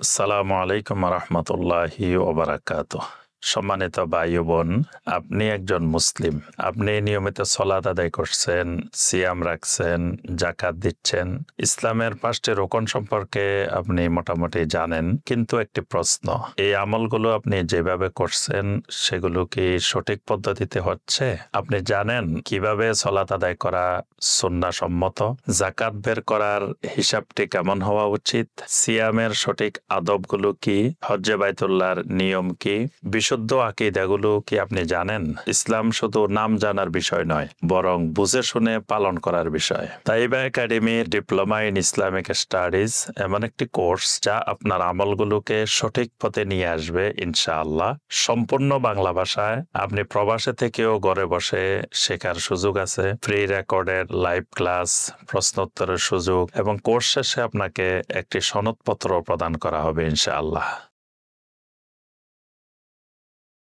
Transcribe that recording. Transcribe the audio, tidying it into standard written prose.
আসসালামু আলাইকুম রহমতুল্লাহি ওবারাকাতুহ। সম্মানিত ভাই ও বোন, আপনি একজন মুসলিম, আপনি নিয়মিত সলাত আদায় করছেন, সিয়াম রাখছেন, জাকাত দিচ্ছেন, ইসলামের 5টি রোকন সম্পর্কে আপনি মোটামুটি জানেন। কিন্তু একটি প্রশ্ন, এই আমলগুলো আপনি যেভাবে করছেন সেগুলো কি সঠিক পদ্ধতিতে হচ্ছে? আপনি জানেন কিভাবে সলাত আদায় করা সুন্নাহ সম্মত? জাকাত বের করার হিসাবটি কেমন হওয়া উচিত? সিয়ামের সঠিক আদবগুলো কি? হজ্জে বাইতুল্লাহর নিয়ম কি? বিশুদ্ধ আকীদাগুলো কি আপনি জানেন? ইসলাম শুধু নাম জানার বিষয় নয়, বরং বুঝে শুনে পালন করার বিষয়। তাইবা একাডেমির ডিপ্লোমা ইন ইসলামিক স্টাডিজ এমন একটি কোর্স যা আপনার আমলগুলোকে সঠিক পথে নিয়ে আসবে ইনশাআল্লাহ। সম্পূর্ণ বাংলা ভাষায়, আপনি প্রবাসে থেকেও ঘরে বসে শেখার সুযোগ আছে। ফ্রি রেকর্ডের লাইভ ক্লাস, প্রশ্নোত্তরের সুযোগ এবং কোর্স শেষে আপনাকে একটি সনদপত্র প্রদান করা হবে ইনশাআল্লাহ।